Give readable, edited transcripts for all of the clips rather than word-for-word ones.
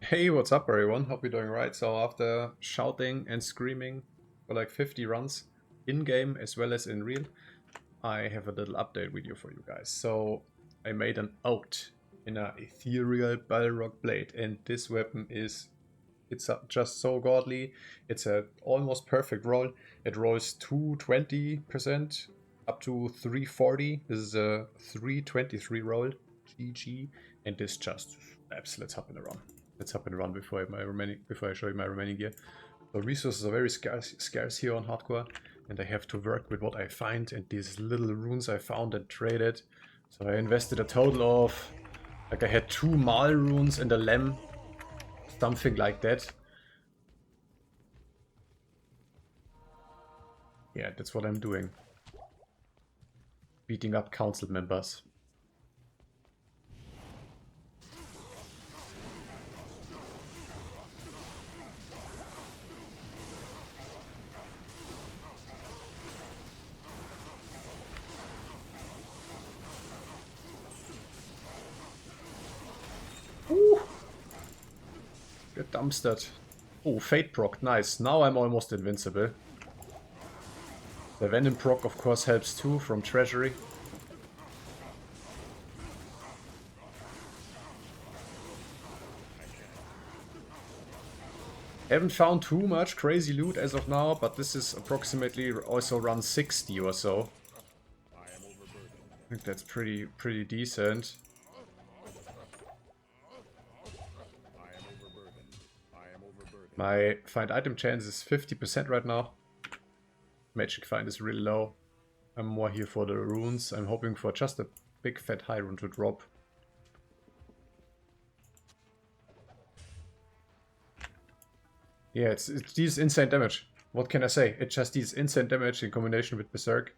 Hey, what's up everyone? Hope you're doing right. So after shouting and screaming for like 50 runs in-game as well as in real, I have a little update video for you guys. So I made an oath in a ethereal Balrog blade, and this weapon is just so godly. It's a almost perfect roll. It rolls 220% up to 340. This is a 323 roll. GG, and this just slaps. Let's hop in the run. Let's hop in the run before I show you my remaining gear. The resources are very scarce here on hardcore, and I have to work with what I find and these little runes I found and traded. So I invested a total of, like, I had 2 mal runes and a lem, something like that. Yeah, that's what I'm doing. Beating up council members. Ooh. Get dumpstered. Oh, Fate proc, nice. Now I'm almost invincible. The Venom proc of course helps too from Treasury. Haven't found too much crazy loot as of now, but this is approximately also around 60 or so. I think that's pretty decent. My find item chance is 50% right now. Magic find is really low. I'm more here for the runes. I'm hoping for just a big fat Highrune to drop. Yeah, it deals insane damage. What can I say? It just deals insane damage in combination with Berserk.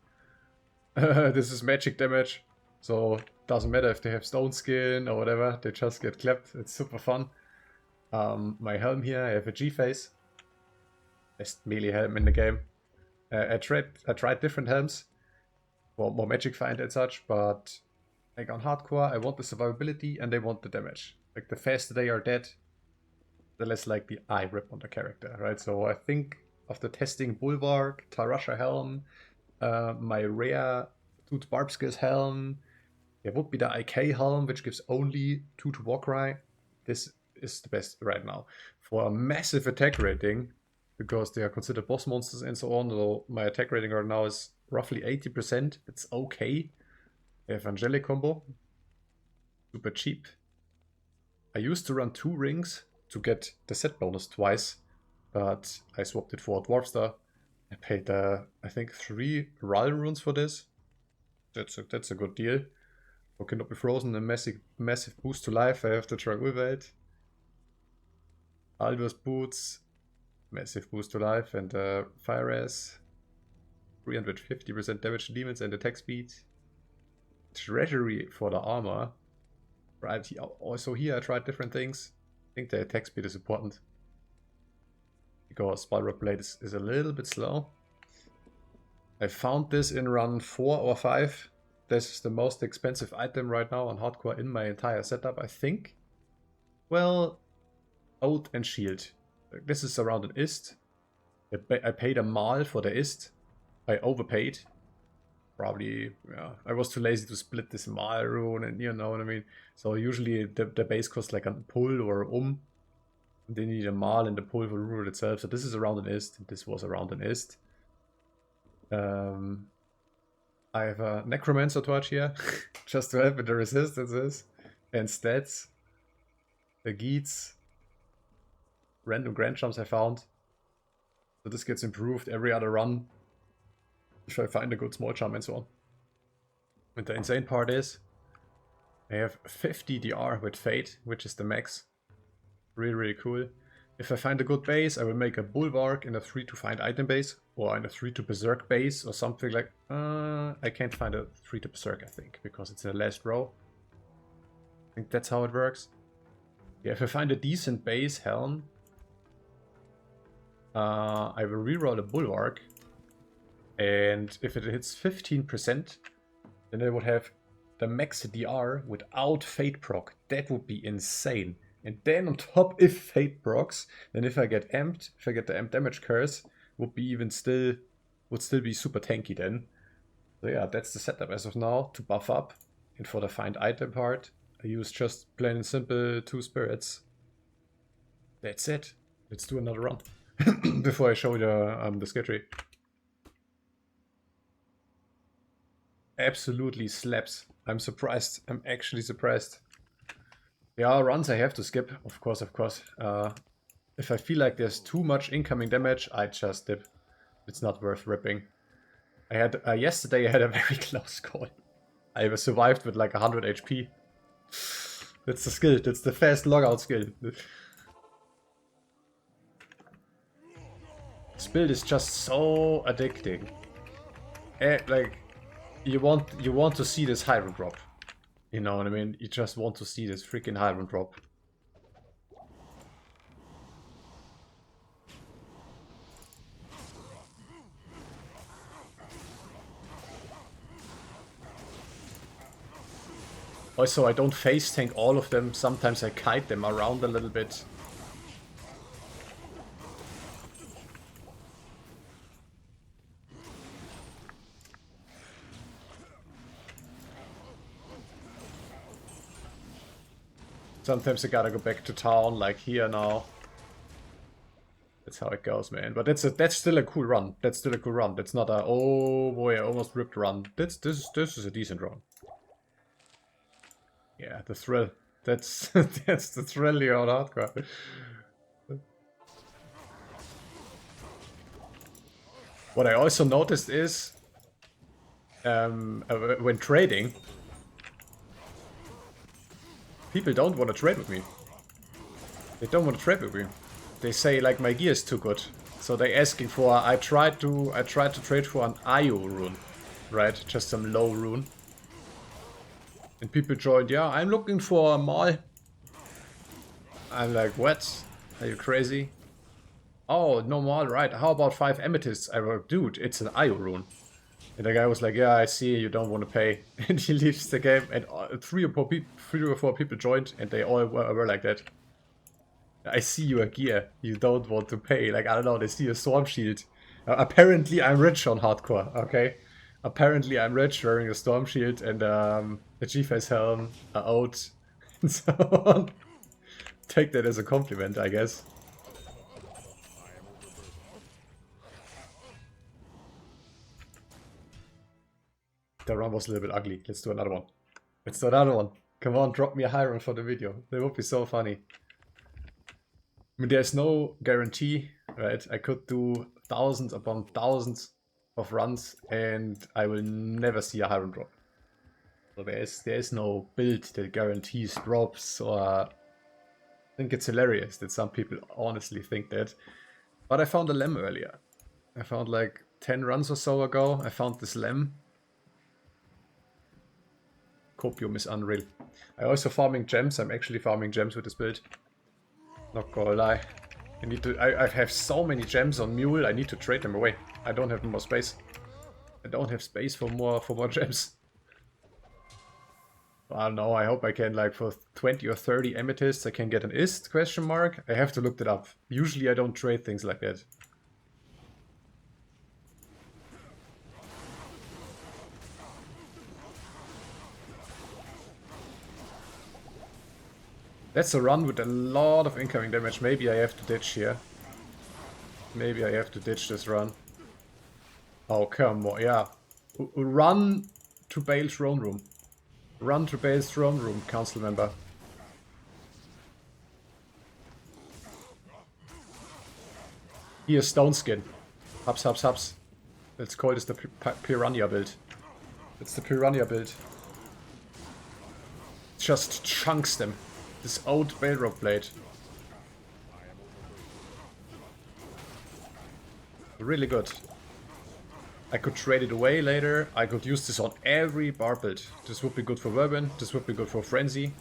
This is magic damage, so doesn't matter if they have stone skin or whatever, they just get clapped. It's super fun. My helm here, I have a G-face. Best melee helm in the game. I tried different helms for more magic find and such, but like on hardcore, I want the survivability and I want the damage. Like the faster they are dead, the less likely I rip on the character, right? So I think after testing Bulwark, Tarasha helm, my rare 2 Barb skills helm, there would be the IK helm, which gives only 2 to Warcry. This is the best right now. For a massive attack rating, because they are considered boss monsters and so on, so my attack rating right now is roughly 80%. It's okay. I have Angelic combo. Super cheap. I used to run 2 rings to get the set bonus twice, but I swapped it for a Dwarf Star. I paid, I think, 3 Ral runes for this. That's a good deal. For Cannot Be Frozen, a massive boost to life. I have to try with it. Alva's Boots, massive boost to life, and Fire Ass, 350% damage to demons and attack speed. Treasury for the armor. Right, also here I tried different things. I think the attack speed is important, because Balrog Blade is a little bit slow. I found this in run 4 or 5. This is the most expensive item right now on hardcore in my entire setup, I think. Well, Oath and Shield. This is around an ist. I paid a mal for the ist. I overpaid. Probably, yeah. I was too lazy to split this mal rune, and you know what I mean. So usually the base costs like a pull or They need a mal and the pull for the rune itself. So this is around an ist. This was around an ist. I have a Necromancer torch here, just to help with the resistances and stats. The Geats. Random grand jumps I found. So this gets improved every other run if I find a good small jump and so on. And the insane part is I have 50 DR with Fate, which is the max. Really cool. If I find a good base, I will make a Bulwark in a 3 to find item base, or in a 3 to Berserk base, or something like... I can't find a 3 to Berserk, I think, because it's in the last row. I think that's how it works. Yeah, if I find a decent base helm, I will reroll a Bulwark, and if it hits 15%, then I would have the max DR without Fate proc. That would be insane. And then on top, if Fate procs, then if I get amped, if I get the amp damage curse, would still be super tanky then. So yeah, that's the setup as of now to buff up. And for the find item part, I use just plain and simple 2 spirits. That's it. Let's do another run before I show you the skill tree. Absolutely slaps. I'm surprised. I'm actually surprised. There are runs I have to skip, of course. If I feel like there's too much incoming damage, I just dip. It's not worth ripping. I had yesterday I had a very close call. I survived with like 100 HP. That's the skill. That's the fast logout skill. This build is just so addicting. Like you want to see this Highrune drop. You know what I mean? You just want to see this freaking Highrune drop. Also, I don't face tank all of them. Sometimes I kite them around a little bit. Sometimes I gotta go back to town, like here now. That's how it goes, man. But that's still a cool run. That's still a cool run. That's not a, oh boy, I almost ripped run. This is a decent run. Yeah, the thrill. That's that's the thrill here on hardcore. What I also noticed is when trading, people don't want to trade with me. They don't want to trade with me. They say like my gear is too good. So they asking for I tried to trade for an IO rune. Right? Just some low rune. And people joined, yeah, I'm looking for a mall. I'm like, what? Are you crazy? Oh, no mall, right. How about 5 amethysts? I wrote, dude, it's an IO rune. And the guy was like, yeah, I see you don't want to pay. And he leaves the game and 3 or 4 people joined and they all were like that. I see your gear, you don't want to pay. Like, I don't know, they see a storm shield. Apparently I'm rich on hardcore, okay? Apparently I'm rich wearing a storm shield and a G-Face helm, a oat, and so on. Take that as a compliment, I guess. That run was a little bit ugly. Let's do another one. Let's do another one. Come on, drop me a Highrune for the video. That would be so funny. I mean, there's no guarantee, right? I could do thousands upon thousands of runs and I will never see a Highrune drop. So there is no build that guarantees drops, or I think it's hilarious that some people honestly think that. But I found a lem earlier. I found like 10 runs or so ago, I found this lem. Copium is unreal. I'm also farming gems. I'm actually farming gems with this build. Not gonna lie. I have so many gems on Mule, I need to trade them away. I don't have more space. I don't have space for more gems. I don't know, I hope I can, like, for 20 or 30 amethysts I can get an ist, question mark. I have to look that up. Usually I don't trade things like that. That's a run with a lot of incoming damage. Maybe I have to ditch here. Maybe I have to ditch this run. Oh, come on, yeah. Run to Bale's throne room. Run to Bale's throne room, council member. Here's Stone Skin. Hubs, hubs, hubs. Let's call this the Piranha build. It's the Piranha build. Just chunks them. This old Balrog blade. Really good. I could trade it away later. I could use this on every bar build. This would be good for Verban. This would be good for Frenzy.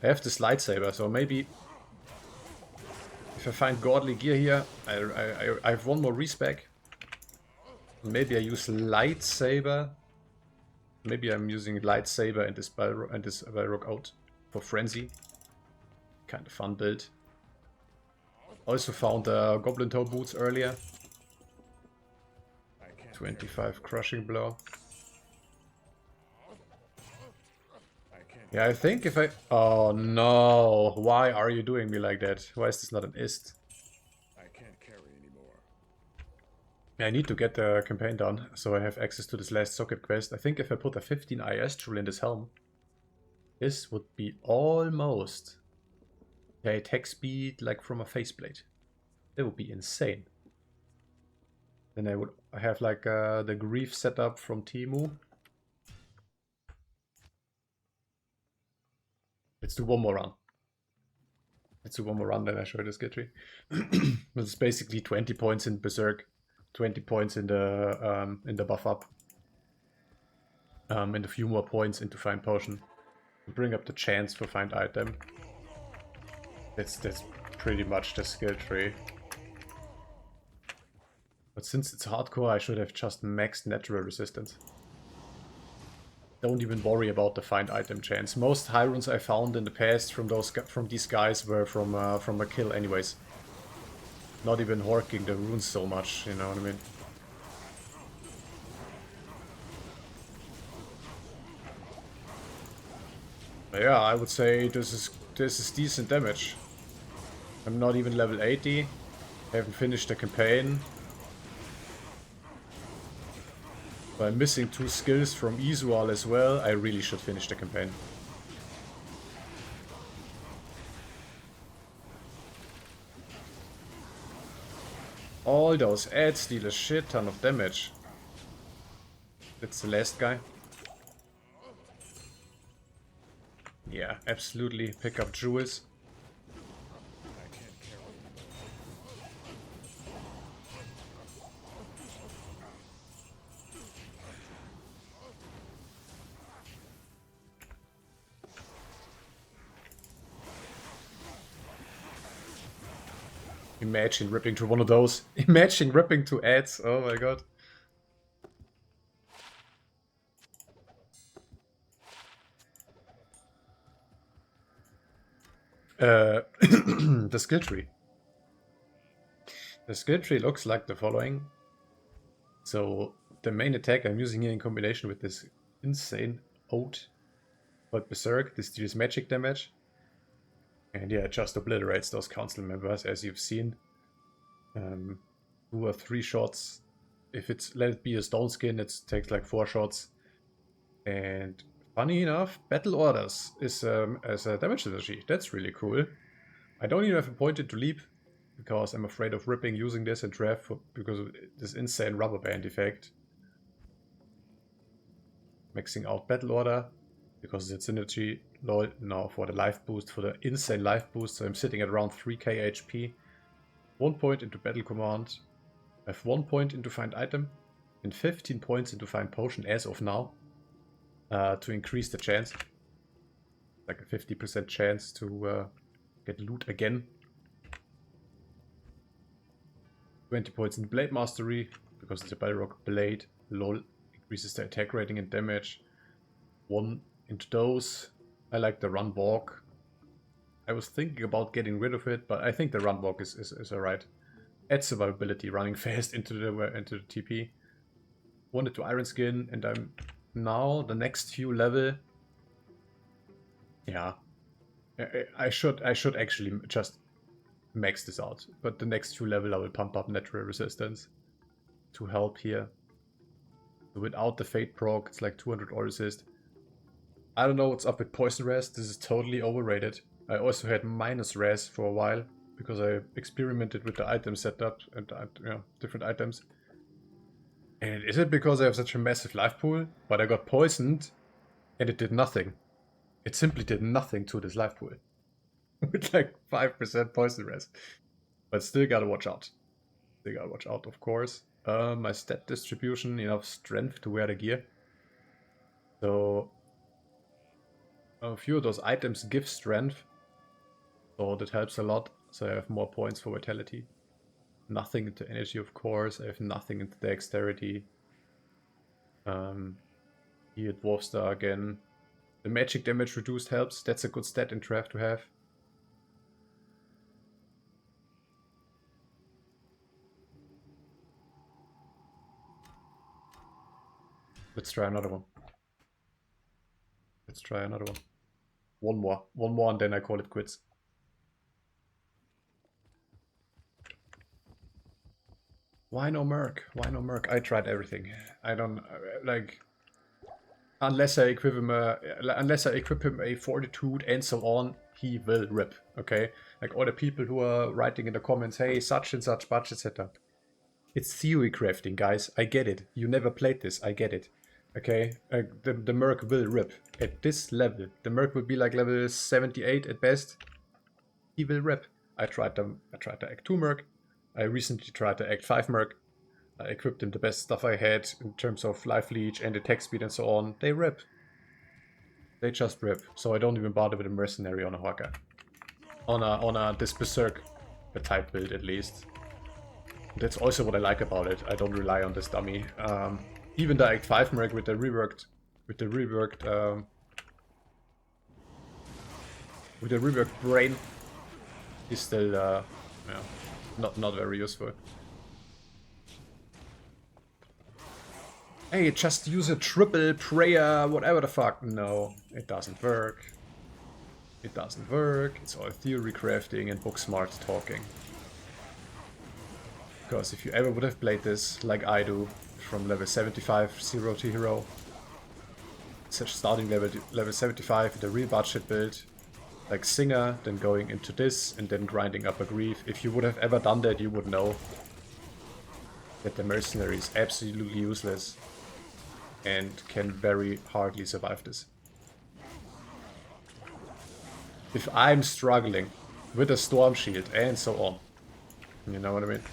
I have this lightsaber, so maybe if I find godly gear here, I have one more respec. Maybe I use lightsaber. Maybe I'm using lightsaber and this Balrog out for Frenzy. kind of fun build. Also found Goblin Toe boots earlier. 25 crushing blow. Yeah, I think if I... Oh no! Why are you doing me like that? Why is this not an ist? I can't carry anymore. I need to get the campaign done, so I have access to this last socket quest. I think if I put a 15 IS tool in this helm, this would be almost the attack speed like from a faceplate. That would be insane. Then I would have like the grief setup from Timu. Let's do one more run. Then I show you the skill tree. It's basically 20 points in Berserk, 20 points in the buff up, and a few more points into Find Potion to bring up the chance for Find Item. That's pretty much the skill tree. But since it's hardcore, I should have just maxed natural resistance. Don't even worry about the Find Item chance. Most Highrunes I found in the past from these guys were from a kill anyways. Not even horking the runes so much, you know what I mean? But yeah, I would say this is decent damage. I'm not even level 80. I haven't finished the campaign. But I'm missing 2 skills from Isual as well. I really should finish the campaign. All those ads deal a shit ton of damage. That's the last guy. Yeah, absolutely. Pick up jewels. Imagine ripping to one of those. Imagine ripping to ads. Oh my god. The skill tree. The skill tree looks like the following. So the main attack I'm using here in combination with this insane ode called Berserk, this deals magic damage. And yeah, it just obliterates those council members, as you've seen. 2 or 3 shots. If it's let it be a stone skin, it takes like 4 shots. And funny enough, battle orders is as a damage synergy. That's really cool. I don't even have a pointed to leap because I'm afraid of ripping using this in draft because of this insane rubber band effect. Maxing out battle order because it's synergy. Lol, now for the life boost, for the insane life boost. So I'm sitting at around 3k HP. 1 point into battle command. I have 1 point into find item and 15 points into find potion as of now. To increase the chance. Like a 50% chance to get loot again. 20 points in Blade Mastery, because it's a Balrog Blade. LOL. Increases the attack rating and damage. 1 into those. I like the run walk. I was thinking about getting rid of it, but I think the run walk is alright. Adds survivability, running fast into the TP. 1 into Iron Skin, and I'm now the next few level. Yeah, I should actually just max this out, but the next few level I will pump up natural resistance to help here. Without the Fate proc, it's like 200 all resist. I don't know what's up with Poison Res. This is totally overrated. I also had minus res for a while because I experimented with the item setup and different items. And is it because I have such a massive life pool? But I got poisoned and it did nothing. It simply did nothing to this life pool. With like 5% poison res. But still gotta watch out. Still gotta watch out, of course. My stat distribution, enough strength to wear the gear. So a few of those items give strength. So that helps a lot. So I have more points for vitality. Nothing into energy, of course. I have nothing into dexterity. Here Dwarf Star again. The magic damage reduced helps. That's a good stat in draft to have. Let's try another one. Let's try another one. One more. One more and then I call it quits. Why no Merc? Why no Merc? I tried everything. I don't like unless I equip him a fortitude and so on, he will rip. Okay? Like all the people who are writing in the comments, hey, such and such budget setup. It's theory crafting, guys. I get it. You never played this. I get it. Okay? The Merc will rip. At this level, the Merc will be like level 78 at best. He will rip. I tried the Act 2 Merc. I recently tried the Act 5 Merc. I equipped him the best stuff I had in terms of life leech and attack speed and so on. They rip. They just rip. So I don't even bother with a mercenary on a Hawker. On this Berserk type build at least. That's also what I like about it. I don't rely on this dummy. Even the Act 5 Merc with the reworked brain is still yeah, not very useful. Hey, just use a triple prayer, whatever the fuck. No, it doesn't work. It doesn't work. It's all theory crafting and book smart talking. Because if you ever would have played this like I do, from level 75 0 to hero, such starting level 75 with a real budget build, like Singer, then going into this and then grinding up a grief. If you would have ever done that, you would know that the mercenary is absolutely useless and can very hardly survive this. If I'm struggling with a storm shield and so on, you know what I mean?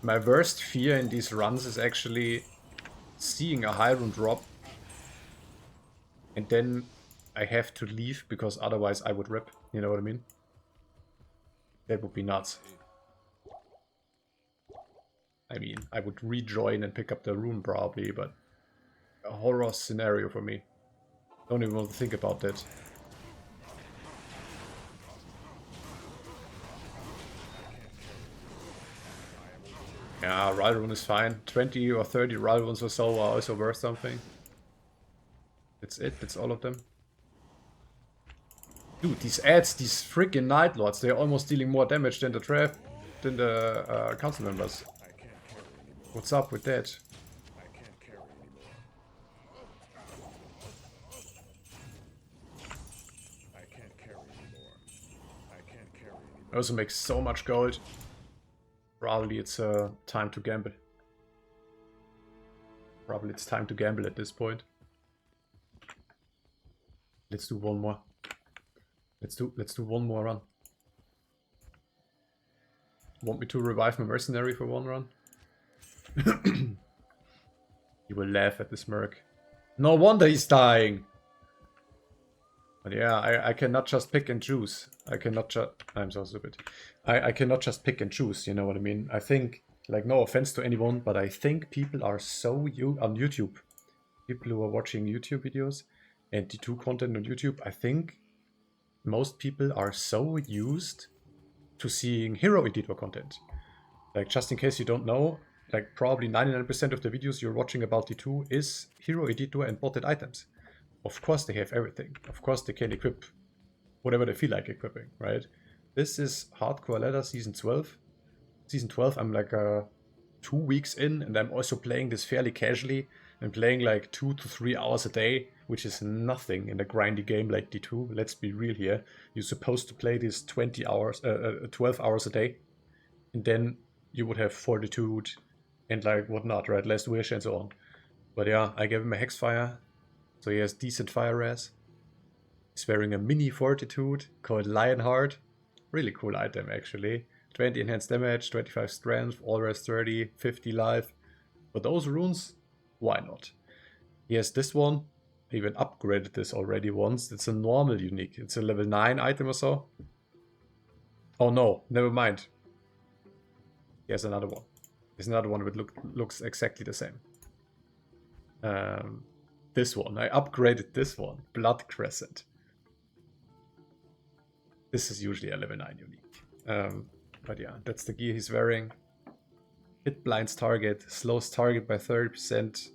My worst fear in these runs is actually seeing a Highrune drop and then I have to leave because otherwise I would rip, you know what I mean? That would be nuts. I mean, I would rejoin and pick up the rune probably, but a horror scenario for me. Don't even want to think about that. Yeah, Highrune is fine. 20 or 30 Higrunes or so are also worth something. That's it, that's all of them. Dude, these ads, these freaking Night Lords, they're almost dealing more damage than the council members. What's up with that? Also makes so much gold. Probably it's time to gamble. Probably it's time to gamble at this point. Let's do one more. Let's do one more run. Want me to revive my mercenary for one run? You will laugh at this Merc. No wonder he's dying! But yeah, I cannot just pick and choose. I cannot just... I'm so stupid. I cannot just pick and choose, you know what I mean? I think, like, no offense to anyone, but I think people are so... on YouTube. People who are watching YouTube videos and D2 content on YouTube, I think most people are so used to seeing hero editor content. Like, just in case you don't know, like, probably 99% of the videos you're watching about D2 is hero editor and botted items. Of course they have everything. Of course they can equip whatever they feel like equipping, right? This is Hardcore Ladder Season 12. Season 12, I'm like 2 weeks in, and I'm also playing this fairly casually. I'm playing like 2 to 3 hours a day, which is nothing in a grindy game like D2. Let's be real here. You're supposed to play this 12 hours a day, and then you would have fortitude and like whatnot, right? Less wish and so on. But yeah, I gave him a Hexfire. So he has decent fire res. He's wearing a mini fortitude called Lionheart. Really cool item actually. 20 enhanced damage, 25 strength, all res 30, 50 life. For those runes, why not? He has this one. I even upgraded this already once. It's a normal unique. It's a level 9 item or so. Oh no, never mind. He has another one. There's another one that looks exactly the same. This one. I upgraded this one. Blood Crescent. This is usually a level 9 unique. But yeah, that's the gear he's wearing. Hit blinds target, slows target by 30%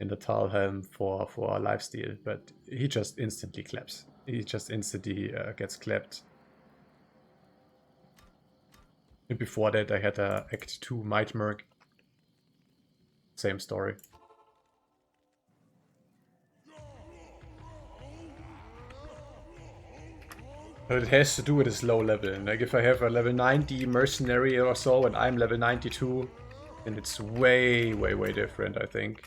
in the Talhelm for a lifesteal, but he just instantly claps. He just instantly gets clapped. And before that I had a Act 2 Might Merc. Same story. But it has to do with his low level. Like if I have a level 90 mercenary or so and I'm level 92, then it's way, way, way different, I think.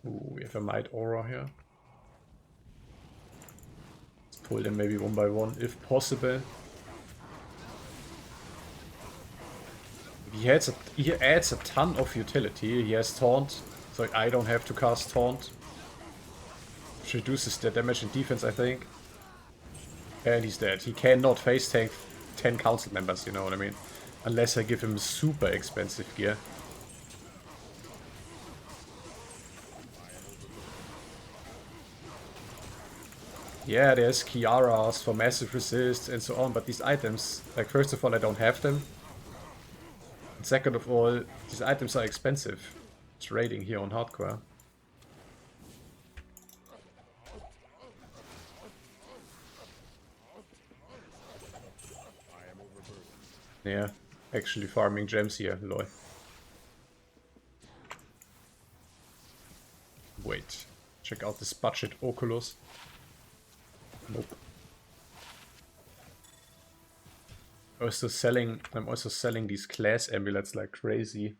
Ooh, we have a Might Aura here. Let's pull them maybe one by one, if possible. He adds a ton of utility. He has Taunt, so I don't have to cast Taunt. Which reduces their damage and defense, I think. And he's dead. He cannot face tank 10 council members, you know what I mean? Unless I give him super expensive gear. Yeah, there's Kiaras for massive resist and so on, but these items, like first of all, I don't have them. And second of all, these items are expensive. Trading here on Hardcore. Yeah, actually farming gems here, lol. Wait, check out this budget Oculus. Nope. I'm also selling these class amulets like crazy.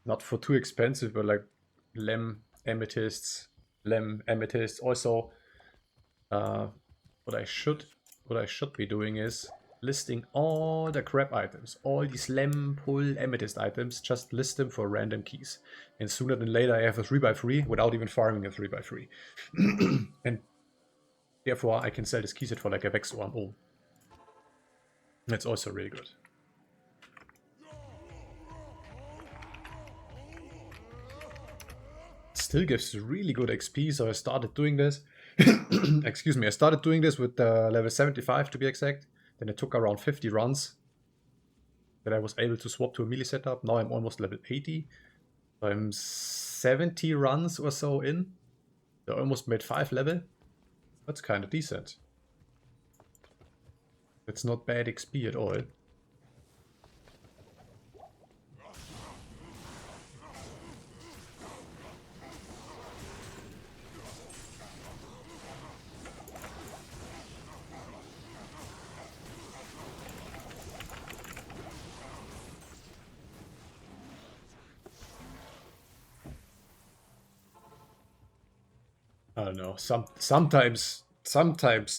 Not for too expensive, but like Lem Amethysts. Also, what I should be doing is listing all the crap items, all these Lem pull Amethyst items, just list them for random keys. And sooner than later I have a 3x3 without even farming a 3x3. And therefore I can sell this key set for like a Vex or an O. That's also really good. Still gives really good XP, so I started doing this. Excuse me, I started doing this with level 75 to be exact. Then it took around 50 runs that I was able to swap to a melee setup. Now I'm almost level 80. So I'm 70 runs or so in. I almost made 5 level. That's kind of decent. It's not bad XP at all. I don't know. Sometimes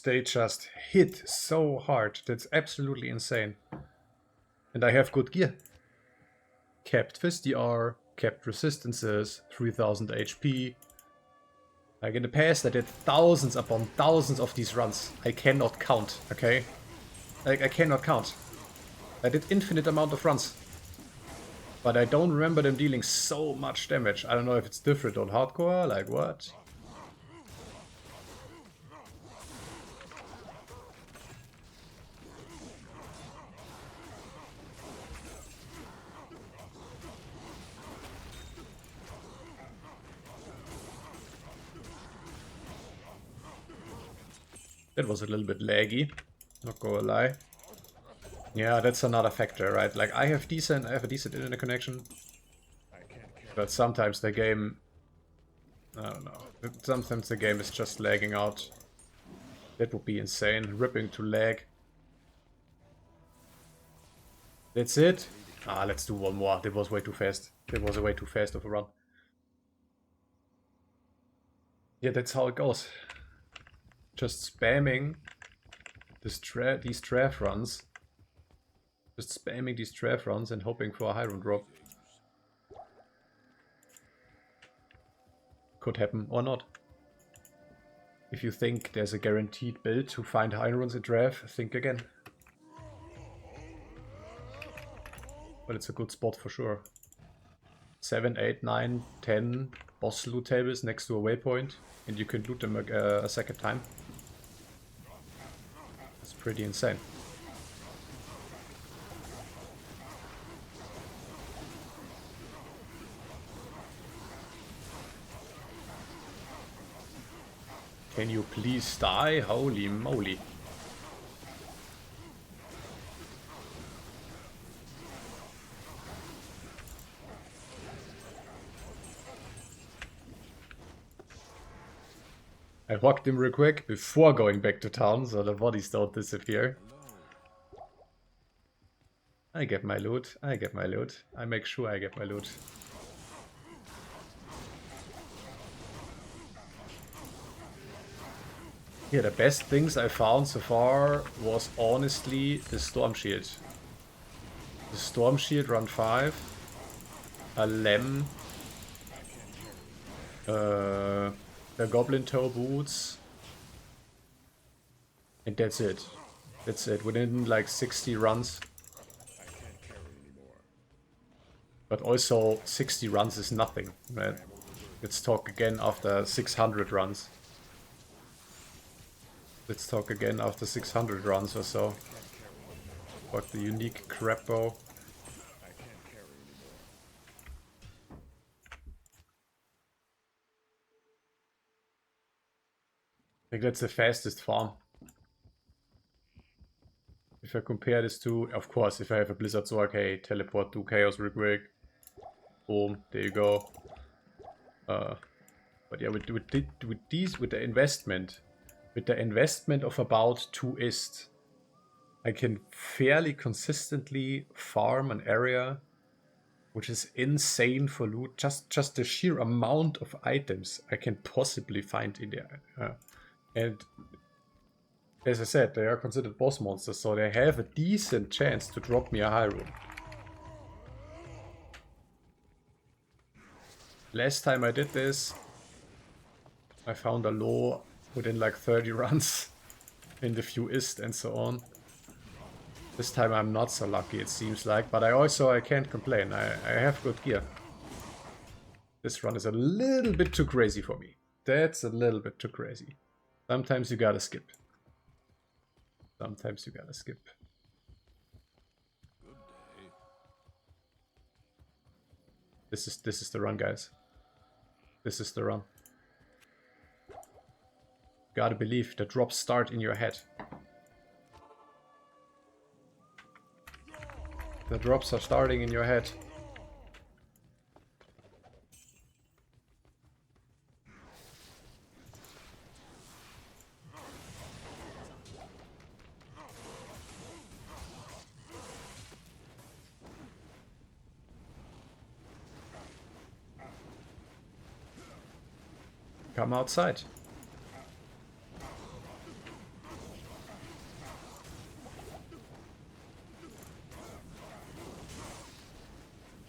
they just hit so hard. That's absolutely insane. And I have good gear. Capped Fist DR, capped resistances, 3000 HP. Like in the past I did thousands upon thousands of these runs. I cannot count, okay? Like I cannot count. I did infinite amount of runs. But I don't remember them dealing so much damage. I don't know if it's different on Hardcore, like what? That was a little bit laggy, not gonna lie. Yeah, that's another factor, right? Like I have a decent internet connection, but sometimes the game, I don't know. Sometimes the game is just lagging out. That would be insane. Ripping to lag. That's it. Ah, let's do one more. That was way too fast. That was a way too fast of a run. Yeah, that's how it goes. Just spamming these trap runs. Just spamming these trap runs and hoping for a Highrune drop. Could happen or not. If you think there's a guaranteed build to find Highrunes in draft, think again. But it's a good spot for sure. 7, 8, 9, 10 boss loot tables next to a waypoint, and you can loot them a second time. That's pretty insane. Can you please die? Holy moly. I hooked him real quick before going back to town, so the bodies don't disappear. I get my loot, I get my loot. I make sure I get my loot. Yeah, the best things I found so far was honestly the Storm Shield. The Storm Shield run 5, a Lem, the Goblin Toe boots, and that's it. That's it, within like 60 runs. I can't carry anymore. But also 60 runs is nothing, man. Let's talk again after 600 runs. Let's talk again after 600 runs or so. Fuck the unique crap bow. I can't carry anymore. I think that's the fastest farm. If I compare this to, of course, if I have a Blizzard Sword, okay, teleport to Chaos real quick. Boom, there you go. But yeah, with the investment of about 2 ist, I can fairly consistently farm an area which is insane for loot. Just the sheer amount of items I can possibly find in there. And as I said, they are considered boss monsters, so they have a decent chance to drop me a Highrune. Last time I did this, I found a low within like 30 runs in the few ist and so on. This time I'm not so lucky, it seems like, but I can't complain. I have good gear. This run is a little bit too crazy for me. That's a little bit too crazy. Sometimes you gotta skip. Sometimes you gotta skip. Good day. This is the run, guys. This is the run. Gotta believe the drops start in your head. The drops are starting in your head. Come outside.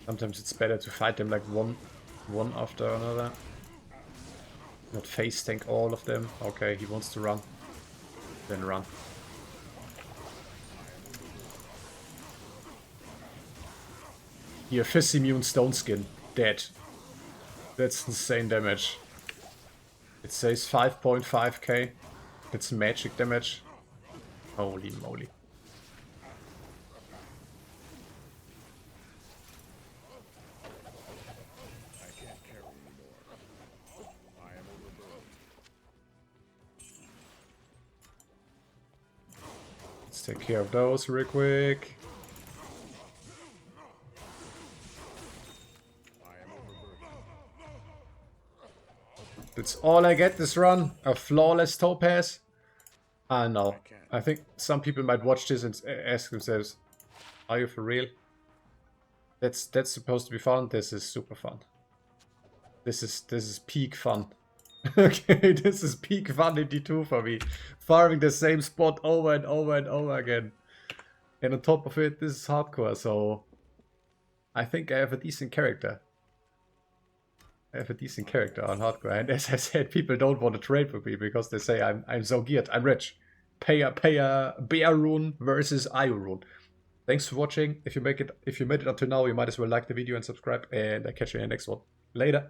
Sometimes it's better to fight them like one after another. Not face tank all of them. Okay, he wants to run. Then run. Here, Fizz Immune Stone Skin. Dead. That's insane damage. It says 5.5k. It's magic damage. Holy moly. I can't carry anymore. I am overburdened. Let's take care of those real quick. That's all I get this run. A flawless topaz. I know. I think some people might watch this and ask themselves, are you for real? That's supposed to be fun. This is super fun. This is peak fun. Okay, this is peak fun in D2 for me. Farming the same spot over and over and over again. And on top of it, this is hardcore, so I think I have a decent character. I have a decent character on hardcore, and as I said, people don't want to trade with me because they say I'm so geared, I'm rich. Pay a bear rune versus IO rune. Thanks for watching. If you made it until now, you might as well like the video and subscribe, and I catch you in the next one. Later.